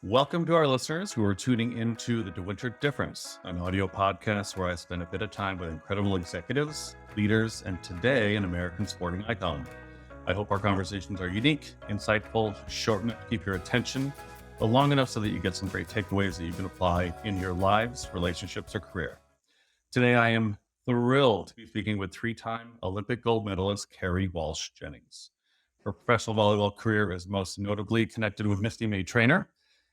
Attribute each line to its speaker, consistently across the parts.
Speaker 1: Welcome to our listeners who are tuning into the DeWinter Difference, an audio podcast where I spend a bit of time with incredible executives, leaders, and today an American sporting icon. I hope our conversations are unique, insightful, short enough to keep your attention, but long enough so that you get some great takeaways that you can apply in your lives, relationships, or career. Today, I am thrilled to be speaking with three-time Olympic gold medalist Kerri Walsh Jennings. Her professional volleyball career is most notably connected with Misty May Trainer,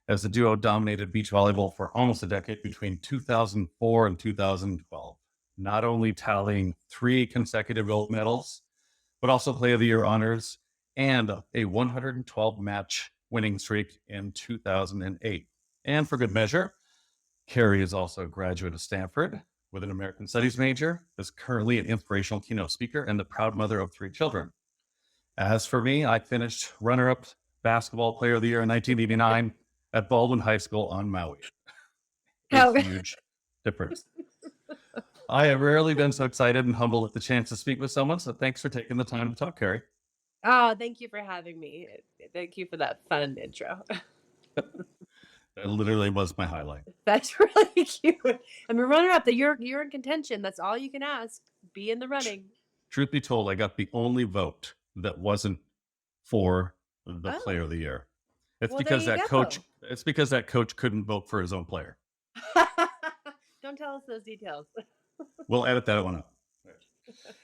Speaker 1: as the duo dominated beach volleyball for almost a decade between 2004 and 2012, not only tallying 3 consecutive gold medals, but also Player of the Year honors and a 112 match winning streak in 2008. And for good measure, Kerri is also a graduate of Stanford with an American Studies major, is currently an inspirational keynote speaker, and the proud mother of 3 children. As for me, I finished runner-up basketball Player of the Year in 1989 at Baldwin High School on Maui.
Speaker 2: Oh.
Speaker 1: A huge difference. I have rarely been so excited and humbled at the chance to speak with someone, so thanks for taking the time to talk, Kerri.
Speaker 2: Oh, thank you for having me. Thank you for that fun intro.
Speaker 1: That literally was my highlight.
Speaker 2: That's really cute. I mean, runner up, that you're in contention. That's all you can ask. Be in the running.
Speaker 1: Truth be told, I got the only vote that wasn't for the Player of the Year. It's
Speaker 2: Well,
Speaker 1: because
Speaker 2: there
Speaker 1: that
Speaker 2: you
Speaker 1: coach.
Speaker 2: go.
Speaker 1: It's because that coach couldn't vote for his own player.
Speaker 2: Don't tell us those details.
Speaker 1: We'll edit that one up.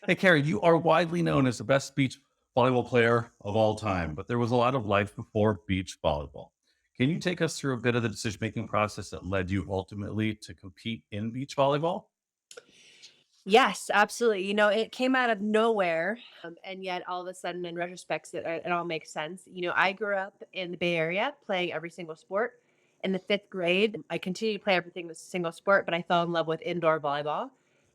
Speaker 1: Hey, Kerri, you are widely known as the best beach volleyball player of all time, but there was a lot of life before beach volleyball. Can you take us through a bit of the decision-making process that led you ultimately to compete in beach volleyball?
Speaker 2: Yes, absolutely. It came out of nowhere, and yet all of a sudden, in retrospect, it all makes sense. I grew up in the Bay Area playing every single sport. In the 5th grade, I continued to play every single sport, but I fell in love with indoor volleyball.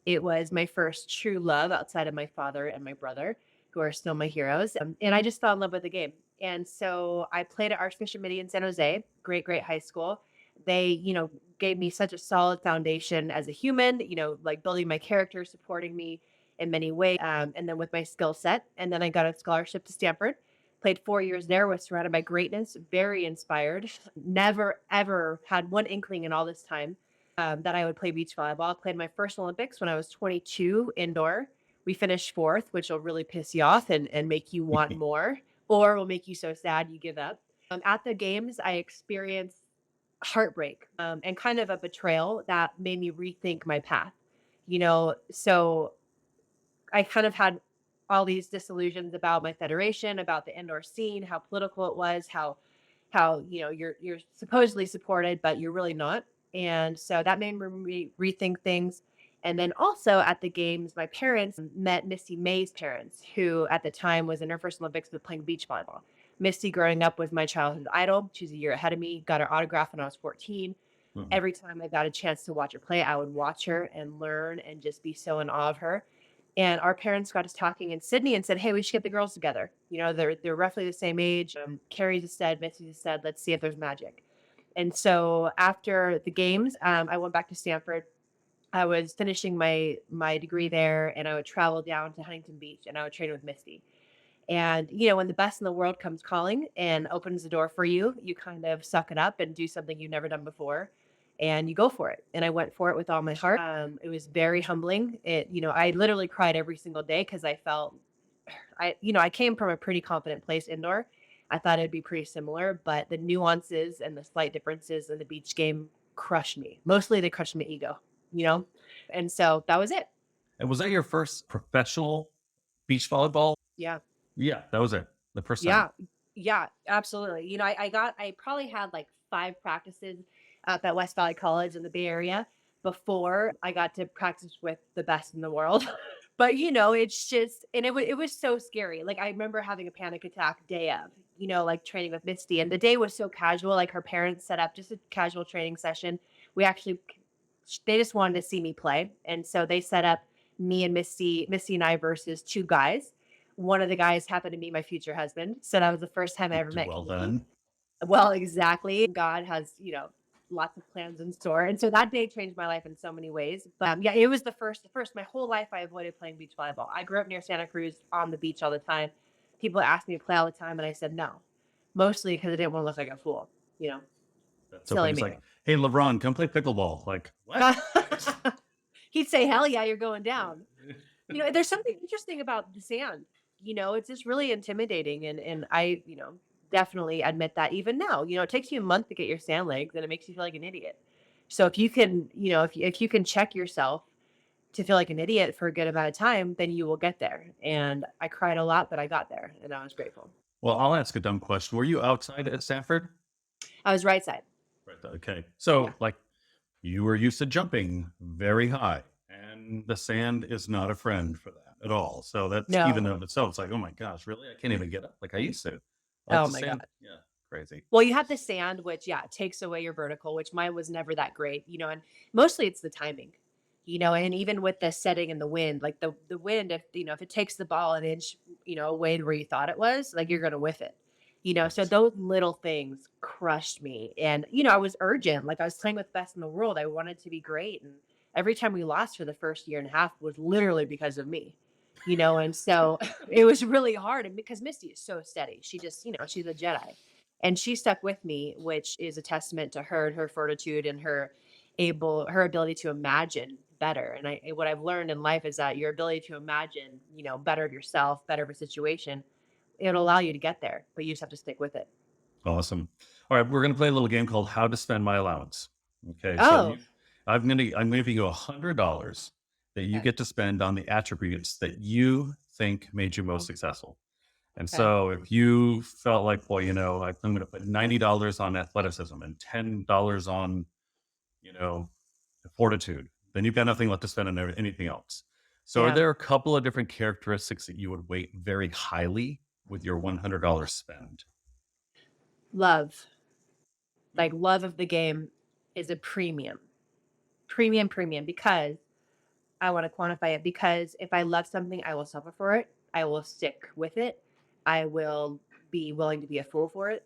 Speaker 2: It was my first true love outside of my father and my brother, who are still my heroes. And I just fell in love with the game. And so I played at Archbishop Mitty in San Jose, great, great high school. They, gave me such a solid foundation as a human, like building my character, supporting me in many ways, and then with my skill set. And then I got a scholarship to Stanford, played 4 years there, was surrounded by greatness, very inspired. Never, ever had one inkling in all this time that I would play beach volleyball. I played my first Olympics when I was 22 indoor. We finished 4th, which will really piss you off and make you want more, or will make you so sad you give up. At the games, I experienced heartbreak and kind of a betrayal that made me rethink my path. So I kind of had all these disillusions about my federation, about the indoor scene, how political it was, how you're supposedly supported, but you're really not. And so that made me rethink things. And then also at the games, my parents met Misty May's parents, who at the time was in her first Olympics but playing beach volleyball. Misty, growing up, was my childhood idol. She's a year ahead of me. Got her autograph when I was 14.
Speaker 1: Mhm.
Speaker 2: Every time I got a chance to watch her play, I would watch her and learn and just be so in awe of her. And our parents got us talking in Sydney and said, "Hey, we should get the girls together. They're roughly the same age. Kerri's a stud, Misty's a stud. Let's see if there's magic." And so after the games, I went back to Stanford. I was finishing my degree there, and I would travel down to Huntington Beach, and I would train with Misty. And when the best in the world comes calling and opens the door for you, you kind of suck it up and do something you've never done before, and you go for it. And I went for it with all my heart. It was very humbling. I literally cried every single day because I felt, I came from a pretty confident place indoor. I thought it'd be pretty similar, but the nuances and the slight differences in the beach game crushed me. Mostly they crushed my ego. And so that was it.
Speaker 1: And was that your first professional beach volleyball?
Speaker 2: Yeah.
Speaker 1: Yeah, that was it. The first time.
Speaker 2: Yeah. Yeah, absolutely. I probably had like 5 practices up at West Valley College in the Bay Area before I got to practice with the best in the world. But it's just, and it was so scary. Like I remember having a panic attack day of, like training with Misty, and the day was so casual. Like her parents set up just a casual training session. They just wanted to see me play, and so they set up me and Misty and I versus 2 guys. One of the guys happened to be my future husband. So that was the first time I ever met
Speaker 1: Well
Speaker 2: Keith.
Speaker 1: done.
Speaker 2: Well, exactly. God has, lots of plans in store. And so that day changed my life in so many ways. But yeah, it was the first. My whole life I avoided playing beach volleyball. I grew up near Santa Cruz on the beach all the time. People asked me to play all the time, and I said no. Mostly because I didn't want to look like a fool.
Speaker 1: That's so funny.
Speaker 2: Silly
Speaker 1: He's
Speaker 2: me.
Speaker 1: like, "Hey, LeBron, come play pickleball." Like, what?
Speaker 2: He'd say, "Hell yeah, you're going down." There's something interesting about the sand. It's just really intimidating, and I, definitely admit that even now. It takes you a month to get your sand legs, and it makes you feel like an idiot. So if you can, if you can check yourself to feel like an idiot for a good amount of time, then you will get there. And I cried a lot, but I got there, and I was grateful.
Speaker 1: Well, I'll ask a dumb question. Were you outside at Stanford?
Speaker 2: I was right side.
Speaker 1: Right. Okay.
Speaker 2: Yeah.
Speaker 1: So, like, you were used to jumping very high, and the sand is not a friend for that at all. So that's even
Speaker 2: No.
Speaker 1: of itself. It's like, oh my gosh, really? I can't even get up like I used to. Like
Speaker 2: Oh
Speaker 1: the
Speaker 2: my
Speaker 1: sand.
Speaker 2: god.
Speaker 1: Yeah, crazy.
Speaker 2: Well, you have the sand, which yeah, takes away your vertical, which mine was never that great, and mostly it's the timing, and even with the setting and the wind, like the wind, if it takes the ball an inch, away to where you thought it was, like you're gonna whiff it. So
Speaker 1: Yes.
Speaker 2: those little things crushed me. And I was urgent, like I was playing with the best in the world. I wanted to be great. And every time we lost for the first year and a half was literally because of me. And so it was really hard. And because Misty is so steady, she just, she's a Jedi, and she stuck with me, which is a testament to her and her fortitude and her ability to imagine better. And what I've learned in life is that your ability to imagine, better of yourself, better of a situation, it'll allow you to get there, but you just have to stick with it.
Speaker 1: Awesome. All right, we're gonna play a little game called How to Spend My Allowance. Okay, so
Speaker 2: Oh,
Speaker 1: I'm giving you $100 that you
Speaker 2: okay.
Speaker 1: get to spend on the attributes that you think made you most successful. And
Speaker 2: Okay.
Speaker 1: so if you felt like, well, like I'm going to put $90 on athleticism and $10 on, you know, fortitude, then you've got nothing left to spend on anything else. So are
Speaker 2: Yeah.
Speaker 1: there a couple of different characteristics that you would weight very highly with your $100 spend?
Speaker 2: Love. Like love of the game is a premium. Premium, premium, because I want to quantify it, because if I love something, I will suffer for it. I will stick with it. I will be willing to be a fool for it,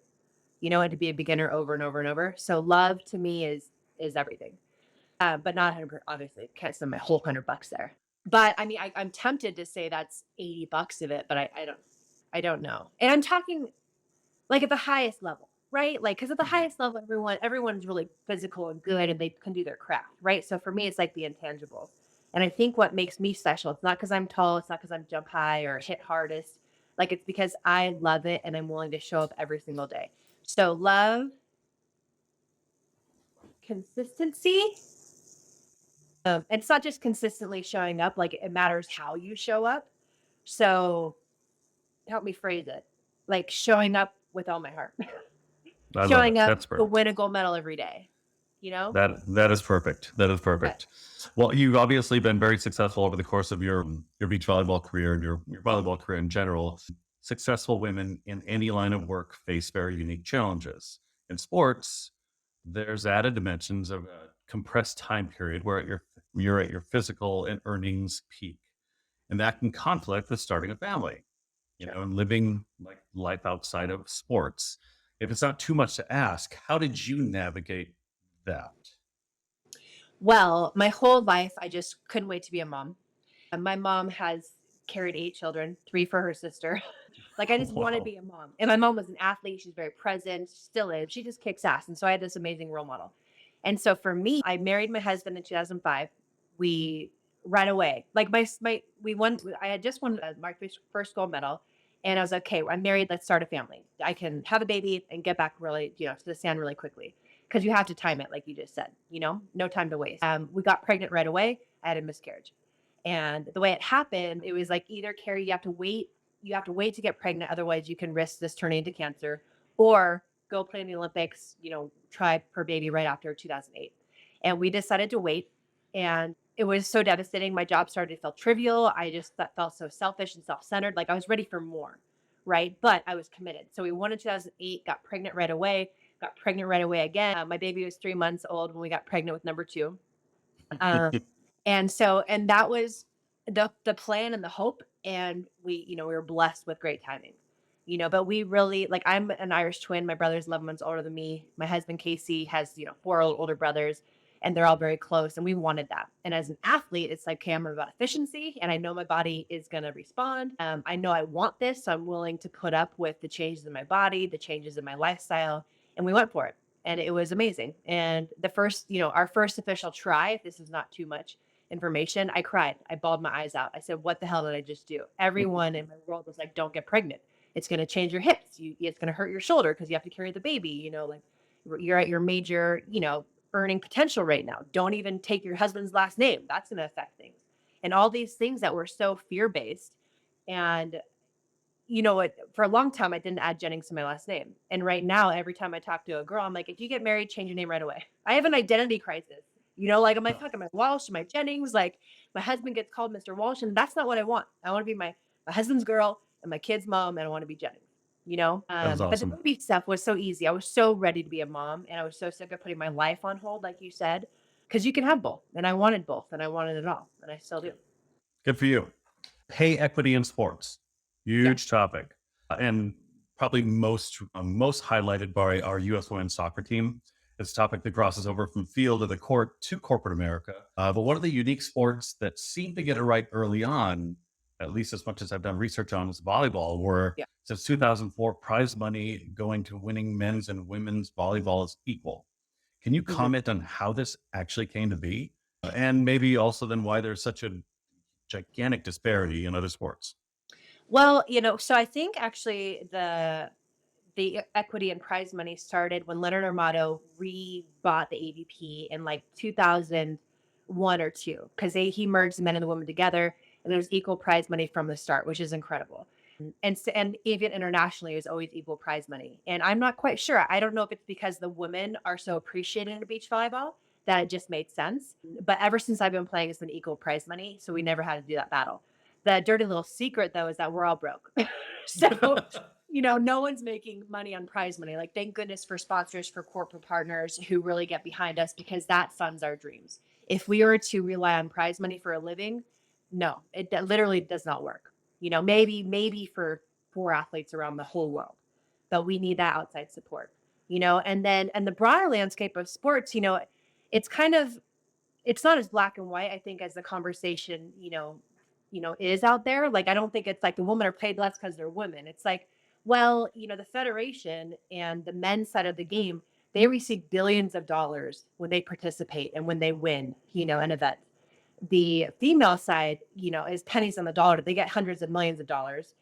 Speaker 2: and to be a beginner over and over and over. So love to me is everything. But not 100. Obviously, can't spend my whole $100 there. But I mean, I'm tempted to say that's $80 of it, but I don't know. And I'm talking like at the highest level, right? Like, because at the
Speaker 1: Mhm.
Speaker 2: highest level, everyone's really physical and good, and they can do their craft, right? So for me, it's like the intangibles. And I think what makes me special, it's not because I'm tall, it's not because I'm jump high or hit hardest. Like it's because I love it and I'm willing to show up every single day. So love, consistency. And it's not just consistently showing up, like it matters how you show up. So help me phrase it. Like showing up with all my heart.
Speaker 1: I love it.
Speaker 2: Showing up
Speaker 1: That's
Speaker 2: to
Speaker 1: perfect.
Speaker 2: win a gold medal every day, you know?
Speaker 1: That is perfect. That is
Speaker 2: Okay.
Speaker 1: perfect. Well, you've obviously been very successful over the course of your beach volleyball career and your volleyball career in general. Successful women in any line of work face very unique challenges. In sports, there's added dimensions of a compressed time period where you're at your physical and earnings peak, and that can conflict with starting a family,
Speaker 2: Sure.
Speaker 1: and living like life outside of sports. If it's not too much to ask, how did you navigate that?
Speaker 2: Well, my whole life, I just couldn't wait to be a mom. My mom has carried 8 children, 3 for her sister. Like, I just wanted to
Speaker 1: Wow.
Speaker 2: be a mom. And my mom was an athlete. She's very present, still is. She just kicks ass. And so I had this amazing role model. And so for me, I married my husband in 2005. We right away, like we won. I had just won my first gold medal. And I was like, okay, I'm married. Let's start a family. I can have a baby and get back really, to the sand really quickly, because you have to time it, like you just said, no time to waste. We got pregnant right away. I had a miscarriage. And the way it happened, it was like either Kerri, you have to wait to get pregnant, otherwise you can risk this turning into cancer, or go play in the Olympics, try per baby right after 2008. And we decided to wait. And it was so devastating. My job started to feel trivial. I just felt so selfish and self centered. Like I was ready for more. Right. But I was committed. So we won in 2008, got pregnant right away again. My baby was 3 months old when we got pregnant with number two. Um, and that was the plan and the hope, and we were blessed with great timing. But we really, like, I'm an Irish twin. My brother's 11 months older than me. My husband Casey has, 4 older brothers, and they're all very close, and we wanted that. And as an athlete, it's like, okay, I'm about efficiency, and I know my body is going to respond. I know I want this, so I'm willing to put up with the changes in my body, the changes in my lifestyle, and we went for it. and it was amazing. And the first, our first official try, if this is not too much information, I cried. I bawled my eyes out. I said, "What the hell did I just do?" Everyone in my world was like, "Don't get pregnant. It's going to change your hips. It's going to hurt your shoulder because you have to carry the baby. Like you're at your major, earning potential right now. Don't even take your husband's last name. That's going to affect things." And all these things that were so fear based. And you know what? For a long time, I didn't add Jennings to my last name. And right now, every time I talk to a girl, I'm like, if you get married, change your name right away. I have an identity crisis. Like, I'm like, fuck, am I Walsh? Am I Jennings? Like, my husband gets called Mr. Walsh, and that's not what I want. I want to be my husband's girl and my kid's mom, and I want to be Jennings.
Speaker 1: That was
Speaker 2: But the
Speaker 1: awesome.
Speaker 2: baby stuff was so easy. I was so ready to be a mom, and I was so sick of putting my life on hold, like you said, because you can have both. And I wanted both, and I wanted it all, and I still do.
Speaker 1: Good for you. Pay equity in sports,
Speaker 2: Yeah.
Speaker 1: huge topic, and probably most highlighted by our U.S. women's soccer team. It's a topic that crosses over from field of the court to corporate America. But one of the unique sports that seemed to get it right early on, at least as much as I've done research on, is volleyball, where
Speaker 2: Yeah.
Speaker 1: since 2004, prize money going to winning men's and women's volleyball is equal. Can you
Speaker 2: Mhm.
Speaker 1: comment on how this actually came to be? And maybe also then why there's such a gigantic disparity in other sports?
Speaker 2: Well, so I think actually the equity and prize money started when Leonard Armato rebought the AVP in like 2001 or two, because he merged the men and the women together, and there was equal prize money from the start, which is incredible. And even internationally, it was always equal prize money. And I'm not quite sure. I don't know if it's because the women are so appreciated in beach volleyball that it just made sense. But ever since I've been playing, it's been equal prize money, so we never had to do that battle. The dirty little secret, though, is that we're all broke. So no one's making money on prize money. Like, thank goodness for sponsors, for corporate partners who really get behind us, because that funds our dreams. If we were to rely on prize money for a living, no, it literally does not work. Maybe for four athletes around the whole world, but we need that outside support. And the broader landscape of sports, it's kind of it's not as black and white, I think, as the conversation, is out there. Like, I don't think it's like the women are paid less because they're women. It's like, well, the federation and the men's side of the game, they receive billions of dollars when they participate and when they win, an event. The female side, is pennies on the dollar. They get hundreds of millions of dollars,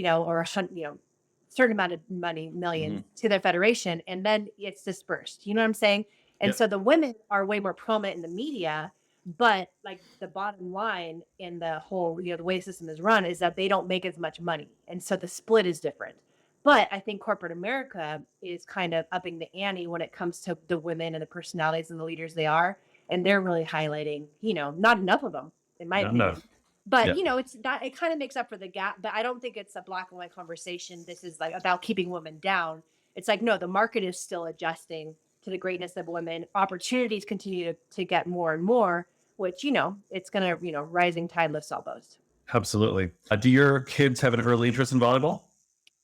Speaker 2: or certain amount of money, millions
Speaker 1: Mhm.
Speaker 2: to their federation, and then it's dispersed. You know what I'm saying? And
Speaker 1: Yep.
Speaker 2: so the women are way more prominent in the media, but like the bottom line in the whole, the way the system is run is that they don't make as much money. And so the split is different. But I think corporate America is kind of upping the ante when it comes to the women and the personalities and the leaders they are. And they're really highlighting, not enough of them, in my
Speaker 1: Not enough.
Speaker 2: opinion. But
Speaker 1: Yeah.
Speaker 2: it's that it kind of makes up for the gap. But I don't think it's a black and white conversation. This is like about keeping women down. It's like, no, the market is still adjusting to the greatness of women. Opportunities continue to get more and more, which, it's gonna, rising tide lifts all boats.
Speaker 1: Absolutely. Do your kids have an early interest in volleyball?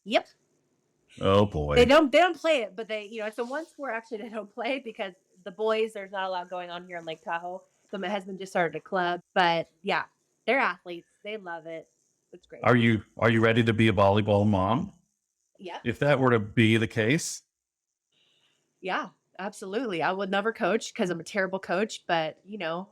Speaker 2: Yep.
Speaker 1: Oh boy.
Speaker 2: They don't play it, but it's the one sport actually they don't play, because the boys, there's not a lot going on here in Lake Tahoe. But my husband just started a club. But yeah, they're athletes. They love it. It's great.
Speaker 1: Are you ready to be a volleyball mom?
Speaker 2: Yeah.
Speaker 1: If that were to be the case,
Speaker 2: Yeah, absolutely. I would never coach because I'm a terrible coach, but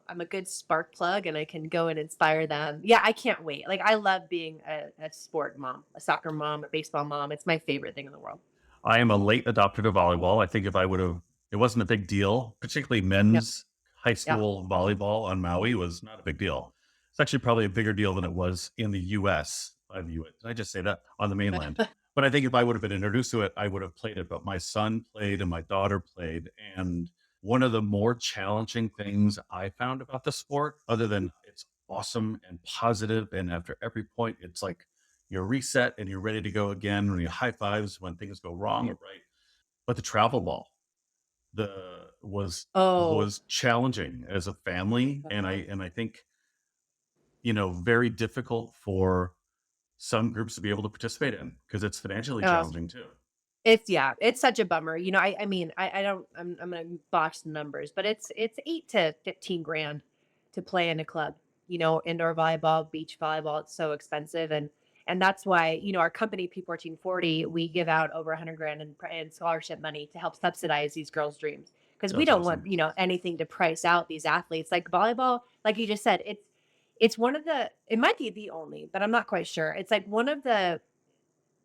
Speaker 2: I'm a good spark plug and I can go and inspire them. Yeah, I can't wait. Like, I love being a sport mom, a soccer mom, a baseball mom. It's my favorite thing in the world.
Speaker 1: I am a late adopter to volleyball. I think if I would have, it wasn't a big deal, particularly
Speaker 2: Yeah.
Speaker 1: men's high
Speaker 2: Yeah.
Speaker 1: school volleyball on Maui was not a big deal. It's actually probably a bigger deal than it was in the US. By the US. Did I just say that? On the mainland. But I think if I would have been introduced to it, I would have played it. But my son played and my daughter played. And one of the more challenging things I found about the sport, other than it's awesome and positive, and after every point, it's like you're reset and you're ready to go again, when you high fives when things go wrong or right. But the travel ball, the
Speaker 2: Oh,
Speaker 1: was challenging as a family, and I think very difficult for some groups to be able to participate in because it's financially
Speaker 2: uh,
Speaker 1: challenging too.
Speaker 2: yeah, it's such a bummer. I mean, I don't, I'm gonna botch the numbers, but it's 8 to 15 grand to play in a club. Indoor volleyball, beach volleyball, it's so expensive. And And that's why, our company P1440, we give out over 100 grand in scholarship money to help subsidize these girls' dreams. Because we
Speaker 1: That's
Speaker 2: don't want,
Speaker 1: awesome.
Speaker 2: anything to price out these athletes. Like volleyball, like you just said, it's one of it might be the only, but I'm not quite sure. It's like one of the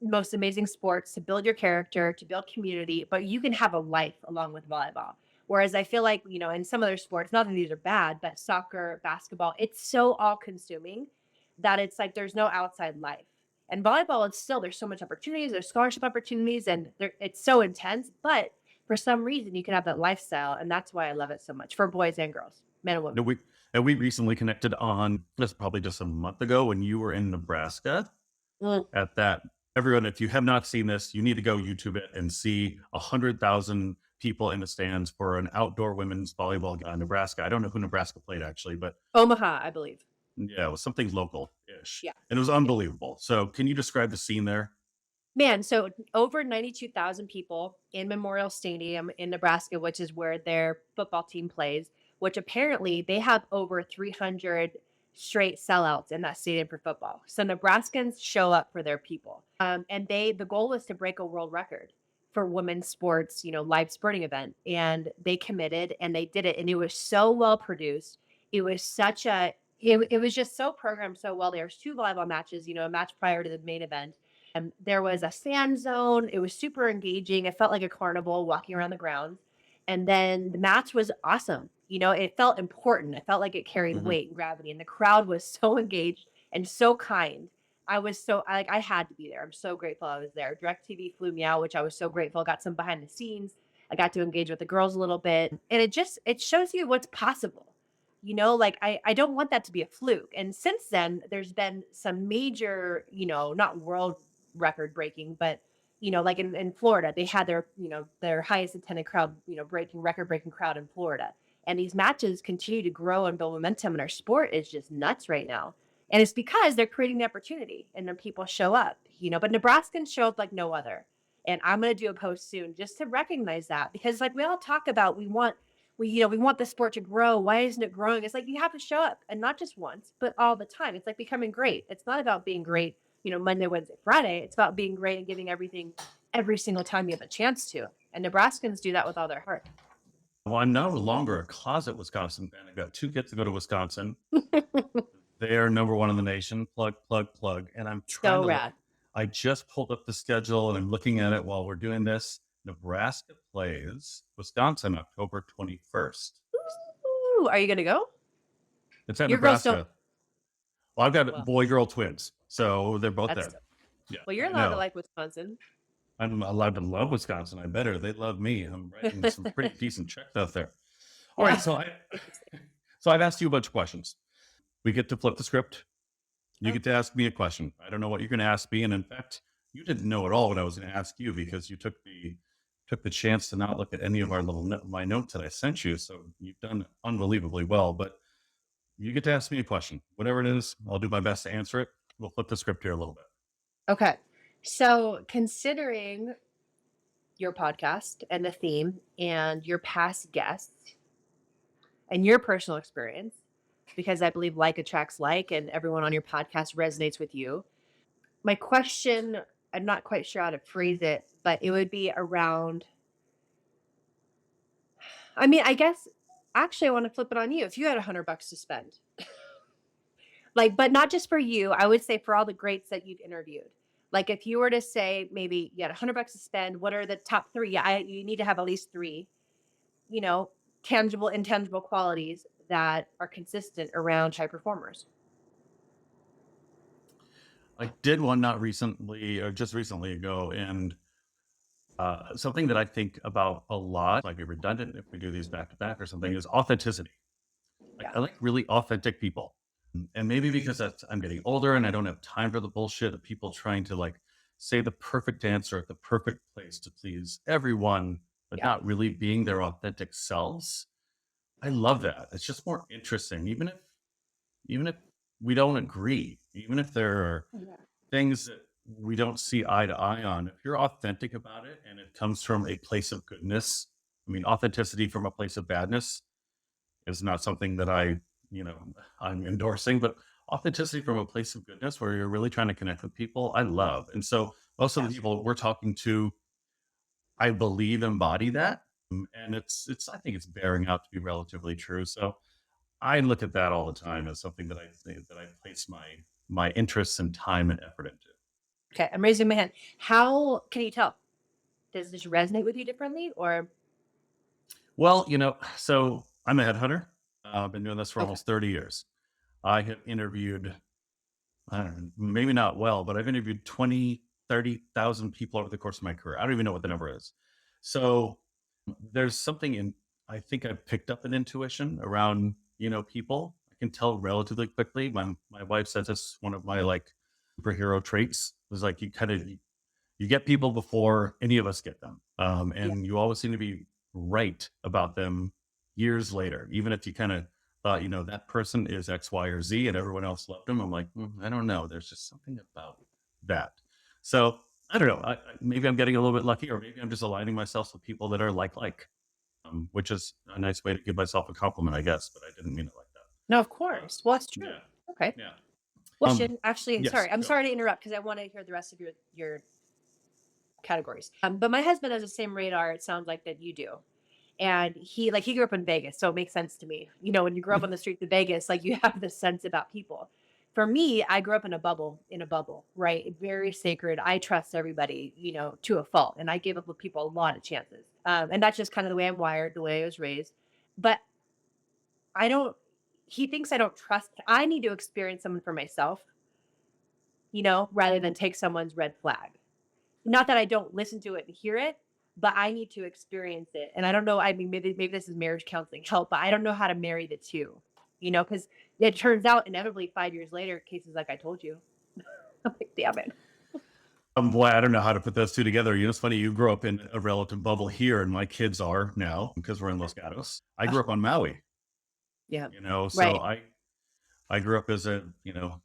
Speaker 2: most amazing sports to build your character, to build community, but you can have a life along with volleyball. Whereas I feel like, in some other sports, not that these are bad, but soccer, basketball, it's so all consuming that it's like there's no outside life. And volleyball, it's still, there's so much opportunities, there's scholarship opportunities, and it's so intense. But for some reason, you can have that lifestyle. And that's why I love it so much for boys and girls, men and
Speaker 1: No,
Speaker 2: women.
Speaker 1: we recently connected on this probably just a month ago when you were in Nebraska
Speaker 2: Mm.
Speaker 1: at that. Everyone, if you have not seen this, you need to go YouTube it and see 100,000 people in the stands for an outdoor women's volleyball game in Nebraska. I don't know who Nebraska played actually, but
Speaker 2: Omaha, I believe.
Speaker 1: yeah, it was something local-ish.
Speaker 2: Yeah.
Speaker 1: And it was
Speaker 2: Yeah.
Speaker 1: unbelievable. So can you describe the scene there?
Speaker 2: Man, so over 92,000 people in Memorial Stadium in Nebraska, which is where their football team plays, which apparently they have over 300 straight sellouts in that stadium for football. So Nebraskans show up for their people. And the goal is to break a world record for women's sports, live sporting event. And they committed and they did it. And it was so well produced. It was it was just so programmed so well. There was two volleyball matches, a match prior to the main event. There was a sand zone. It was super engaging. It felt like a carnival walking around the grounds. And then the match was awesome. It felt important. I felt like it carried
Speaker 1: Mhm.
Speaker 2: weight and gravity. And the crowd was so engaged and so kind. I had to be there. I'm so grateful I was there. DirecTV flew me out, which I was so grateful. Got some behind the scenes. I got to engage with the girls a little bit. And it shows you what's possible. Like I don't want that to be a fluke. And since then, there's been some major, not world record breaking, but like in Florida, they had their highest attended crowd, breaking record breaking crowd in Florida. And these matches continue to grow and build momentum, and our sport is just nuts right now. And it's because they're creating the opportunity and then people show up, but Nebraskans show up like no other. And I'm gonna do a post soon just to recognize that because like we all talk about we want the sport to grow. Why isn't it growing? It's like you have to show up and not just once, but all the time. It's like becoming great. It's not about being great Monday, Wednesday, Friday. It's about being great and giving everything every single time you have a chance to. And Nebraskans do that with all their heart.
Speaker 1: Well, I'm no longer a closet Wisconsin fan. I've got two kids to go to Wisconsin. They are number one in the nation. Plug, plug, plug. And I'm trying
Speaker 2: So
Speaker 1: to look.
Speaker 2: rad.
Speaker 1: I just pulled up the schedule and I'm looking at it while we're doing this. Nebraska plays Wisconsin October 21st.
Speaker 2: Ooh, are you gonna go?
Speaker 1: It's at
Speaker 2: Your girls don't.
Speaker 1: Nebraska. Well, I've got
Speaker 2: Well,
Speaker 1: boy girl twins, so they're both
Speaker 2: that's
Speaker 1: there. Yeah,
Speaker 2: well. You're
Speaker 1: I
Speaker 2: allowed to
Speaker 1: know.
Speaker 2: like Wisconsin.
Speaker 1: I'm allowed to love Wisconsin. I better. They love me. I'm writing some pretty decent checks out there. All right,
Speaker 2: Yeah.
Speaker 1: so I've asked you a bunch of questions. We get to flip the script. You get to ask me a question. I don't know what you're going to ask me, and in fact, you didn't know at all what I was going to ask you because you took the chance to not look at any of my notes that I sent you. So you've done unbelievably well. But you get to ask me a question, whatever it is. I'll do my best to answer it. We'll flip the script here a little bit.
Speaker 2: Okay. So considering your podcast and the theme and your past guests and your personal experience, because I believe like attracts like, and everyone on your podcast resonates with you. My question, I'm not quite sure how to phrase it, but it would be around, I mean, I guess actually I want to flip it on you. If you had $100 to spend, like, but not just for you, I would say for all the greats that you've interviewed. Like if you were to say maybe you had $100 to spend, what are the top three? You need to have at least three, you know, tangible, intangible qualities that are consistent around high performers.
Speaker 1: I did one not recently, or just recently ago, and something that I think about a lot, might be redundant if we do these back to back or something, is authenticity. Like
Speaker 2: Yeah.
Speaker 1: I like really authentic people. And maybe because I'm getting older and I don't have time for the bullshit of people trying to like say the perfect answer at the perfect place to please everyone, but
Speaker 2: Yeah.
Speaker 1: not really being their authentic selves. I love that. It's just more interesting, even if we don't agree, even if there are
Speaker 2: Yeah.
Speaker 1: things that we don't see eye to eye on. If you're authentic about it and it comes from a place of goodness, I mean, authenticity from a place of badness is not something that I'm endorsing, but authenticity from a place of goodness where you're really trying to connect with people, I love. And so most of the
Speaker 2: Yeah.
Speaker 1: people we're talking to, I believe embody that. And it's I think it's bearing out to be relatively true. So I look at that all the time as something that I think that I place my interests and time and effort into.
Speaker 2: Okay, I'm raising my hand. How can you tell? Does this resonate with you differently or
Speaker 1: Well, so I'm a headhunter. I've been doing this for
Speaker 2: okay.
Speaker 1: almost 30 years. I have interviewed, I don't know, maybe not well, but I've interviewed 20, 30,000 people over the course of my career. I don't even know what the number is. So there's something in, I think I've picked up an intuition around, people. I can tell relatively quickly. My wife says it's one of my like superhero traits. Is like you get people before any of us get them.
Speaker 2: Yeah.
Speaker 1: And you always seem to be right about them years later, even if you kind of thought, that person is X, Y, or Z and everyone else loved them. I'm like, I don't know. There's just something about that. So I don't know. Maybe I'm getting a little bit lucky, or maybe I'm just aligning myself with people that are like, which is a nice way to give myself a compliment, I guess, but I didn't mean it like
Speaker 2: No, of
Speaker 1: that.
Speaker 2: course. Well, that's true.
Speaker 1: Yeah.
Speaker 2: Okay.
Speaker 1: Yeah.
Speaker 2: Question. Actually,
Speaker 1: Yes.
Speaker 2: sorry. I'm
Speaker 1: Go.
Speaker 2: sorry to interrupt because I want to hear the rest of your categories. But my husband has the same radar. It sounds like that you do, and he grew up in Vegas, so it makes sense to me. When you grow up on the streets of Vegas, like you have this sense about people. For me, I grew up in a bubble, right? Very sacred. I trust everybody, to a fault, and I give up with people a lot of chances. And that's just kind of the way I'm wired, the way I was raised. But I don't. He thinks I don't trust. I need to experience someone for myself, rather than take someone's red flag. Not that I don't listen to it and hear it, but I need to experience it. And I don't know, I mean, maybe this is marriage counseling help, but I don't know how to marry the two, because it turns out inevitably 5 years later, cases like I told you. I'm like, damn it.
Speaker 1: Boy, I don't know how to put those two together. It's funny. You grew up in a relative bubble here, and my kids are now because we're in Los Gatos. I
Speaker 2: Ugh,
Speaker 1: grew up on Maui,
Speaker 2: yeah.
Speaker 1: so
Speaker 2: Right.
Speaker 1: I grew up as a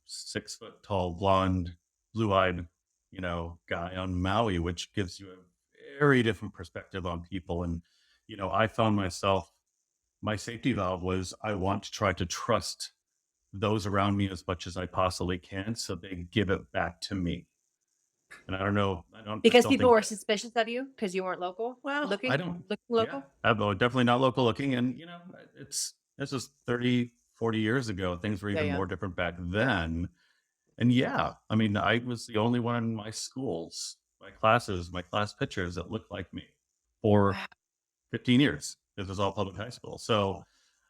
Speaker 1: 6 foot tall, blonde, blue eyed guy on Maui, which gives you a very different perspective on people. And I found myself my safety valve was I want to try to trust those around me as much as I possibly can, so they give it back to me. And I don't know. I just
Speaker 2: Because
Speaker 1: don't
Speaker 2: people
Speaker 1: think
Speaker 2: were
Speaker 1: that.
Speaker 2: suspicious of you because you weren't local
Speaker 1: Well, I don't.
Speaker 2: looking
Speaker 1: Yeah,
Speaker 2: local.
Speaker 1: I'm definitely not local looking, and this is 30, 40 years ago. Things were
Speaker 2: Yeah,
Speaker 1: even
Speaker 2: yeah.
Speaker 1: more different back then. And yeah, I mean, I was the only one in my schools, my classes, my class pictures that looked like me for
Speaker 2: Wow.
Speaker 1: 15 years. This was all public high school. So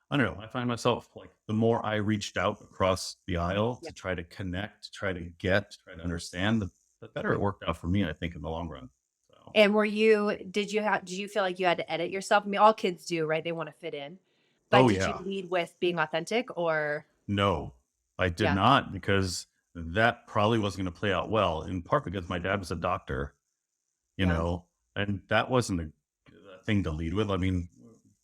Speaker 1: I don't know. I find myself like the more I reached out across the aisle
Speaker 2: Yeah.
Speaker 1: to try to connect, to try to get, to try to understand, the better it worked out for me, I think, in the long run. So,
Speaker 2: And did you feel like you had to edit yourself? I mean, all kids do, right? They want to fit in. But
Speaker 1: oh,
Speaker 2: did you
Speaker 1: yeah.
Speaker 2: lead with being authentic or
Speaker 1: No, I did
Speaker 2: yeah.
Speaker 1: not because that probably wasn't going to play out well, in part because my dad was a doctor, you
Speaker 2: Yeah.
Speaker 1: know, and that wasn't a thing to lead with. I mean,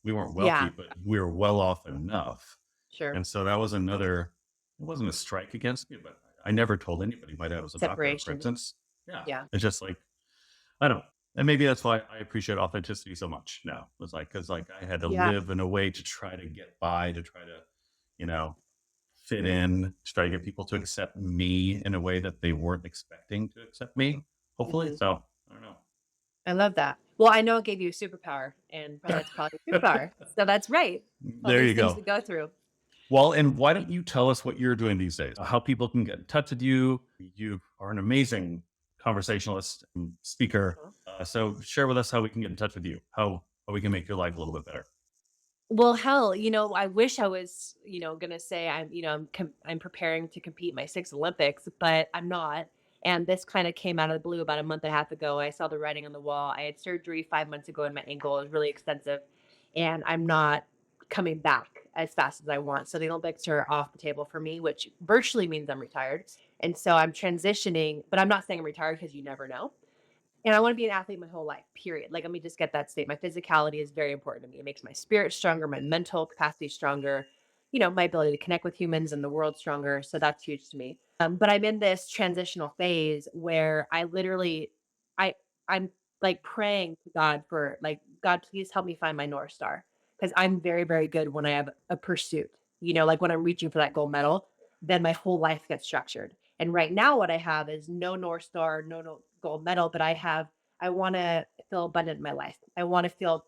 Speaker 1: we weren't wealthy,
Speaker 2: Yeah.
Speaker 1: but we were well off enough.
Speaker 2: Sure.
Speaker 1: And so that was another, it wasn't a strike against me, but I never told anybody my dad was a doctor, for
Speaker 2: Separation.
Speaker 1: instance. Yeah.
Speaker 2: Yeah.
Speaker 1: It's just like, I don't know. And maybe that's why I appreciate authenticity so much now. It was like, cause like I had to
Speaker 2: Yeah.
Speaker 1: live in a way to try to get by, to try to, you know, fit in, to try to get people to accept me in a way that they weren't expecting to accept me, hopefully.
Speaker 2: Mhm.
Speaker 1: So I don't
Speaker 2: I love that. Well, I know it gave you a superpower, and that's probably a
Speaker 1: know.
Speaker 2: superpower. So that's right. All
Speaker 1: There
Speaker 2: these
Speaker 1: you
Speaker 2: things
Speaker 1: go.
Speaker 2: to go through.
Speaker 1: Well, and why don't you tell us what you're doing these days? How people can get in touch with you? You are an amazing conversationalist and speaker.
Speaker 2: Uh-huh.
Speaker 1: So share with us how we can get in touch with you, how we can make your life a little bit better.
Speaker 2: Well, hell, I wish I was, gonna say I'm preparing to compete in my sixth Olympics, but I'm not. And this kind of came out of the blue about a month and a half ago. I saw the writing on the wall. I had surgery 5 months ago in my ankle. It was really extensive, and I'm not coming back as fast as I want. So the Olympics are off the table for me, which virtually means I'm retired. And so I'm transitioning, but I'm not saying I'm retired because you never know. And I want to be an athlete my whole life, period. Like, let me just get that state. My physicality is very important to me. It makes my spirit stronger, my mental capacity stronger, my ability to connect with humans and the world stronger. So that's huge to me. But I'm in this transitional phase where I, I'm like praying to God for like, God, please help me find my North Star. Cause I'm very, very good when I have a pursuit, like when I'm reaching for that gold medal. then my whole life gets structured. And right now, what I have is no North Star, no gold medal, but I want to feel abundant in my life. I want to feel,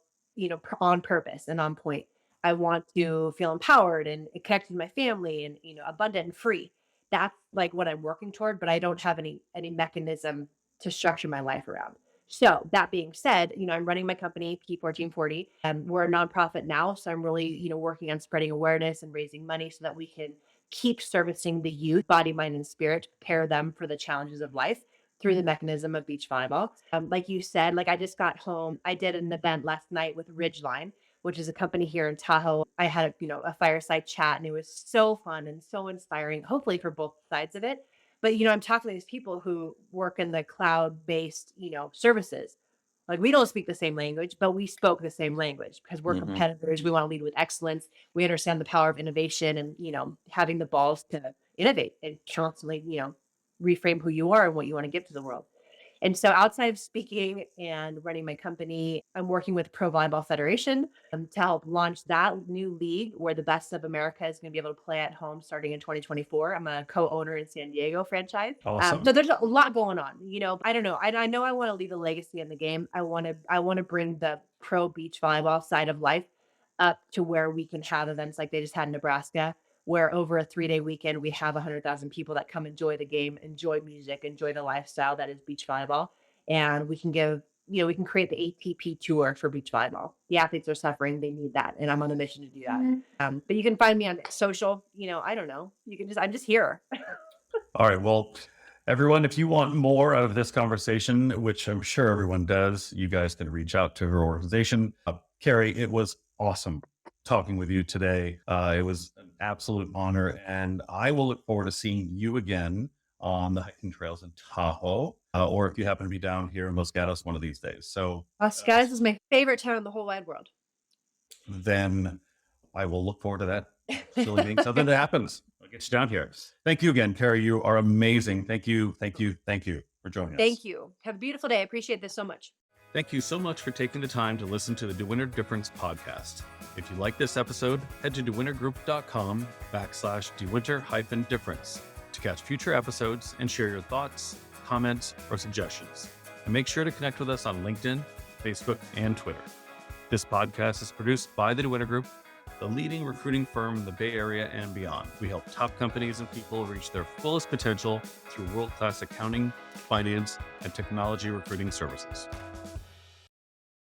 Speaker 2: on purpose and on point. I want to feel empowered and connected to my family and, abundant and free. That's like what I'm working toward, but I don't have any mechanism to structure my life around. So that being said, I'm running my company, P1440, and we're a nonprofit now. So I'm really, working on spreading awareness and raising money so that we can keep servicing the youth, body, mind, and spirit, to prepare them for the challenges of life through the mechanism of beach volleyball. Like you said, like I just got home. I did an event last night with Ridgeline, which is a company here in Tahoe. I had a fireside chat, and it was so fun and so inspiring, hopefully for both sides of it. But I'm talking to these people who work in the cloud-based, services. Like we don't speak the same language, but we spoke the same language because we're
Speaker 1: Hmm.
Speaker 2: competitors. We want to lead with excellence. We understand the power of innovation and, having the balls to innovate and constantly, reframe who you are and what you want to give to the world. And so outside of speaking and running my company, I'm working with Pro Volleyball Federation to help launch that new league where the best of America is going to be able to play at home starting in 2024. I'm a co-owner in San Diego franchise. So
Speaker 1: Awesome.
Speaker 2: there's a lot going on. I don't know. I know I want to leave a legacy in the game. I want to bring the pro beach volleyball side of life up to where we can have events like they just had in Nebraska, where over a 3-day weekend we have 100,000 people that come enjoy the game, enjoy music, enjoy the lifestyle that is beach volleyball, and we can create the ATP tour for beach volleyball. The athletes are suffering; they need that, and I'm on a mission to do that. But you can find me on social. I don't know. I'm just here.
Speaker 1: All right. Well, everyone, if you want more of this conversation, which I'm sure everyone does, you guys can reach out to her organization. Kerri, it was awesome talking with you today. It was an absolute honor, and I will look forward to seeing you again on the hiking trails in Tahoe, or if you happen to be down here in Los Gatos one of these days. So
Speaker 2: Guys, is my favorite town in the whole wide world.
Speaker 1: then I will look forward to that silly being something that happens. I'll get you down here. Thank you again, Kerri. You are amazing. Thank you for joining us.
Speaker 2: Thank you. Have a beautiful day. I appreciate this so much.
Speaker 1: Thank you so much for taking the time to listen to the DeWinter Difference podcast. If you like this episode, head to dewintergroup.com/DeWinter-difference to catch future episodes and share your thoughts, comments, or suggestions. And make sure to connect with us on LinkedIn, Facebook, and Twitter. This podcast is produced by the DeWinter Group, the leading recruiting firm in the Bay Area and beyond. We help top companies and people reach their fullest potential through world-class accounting, finance, and technology recruiting services.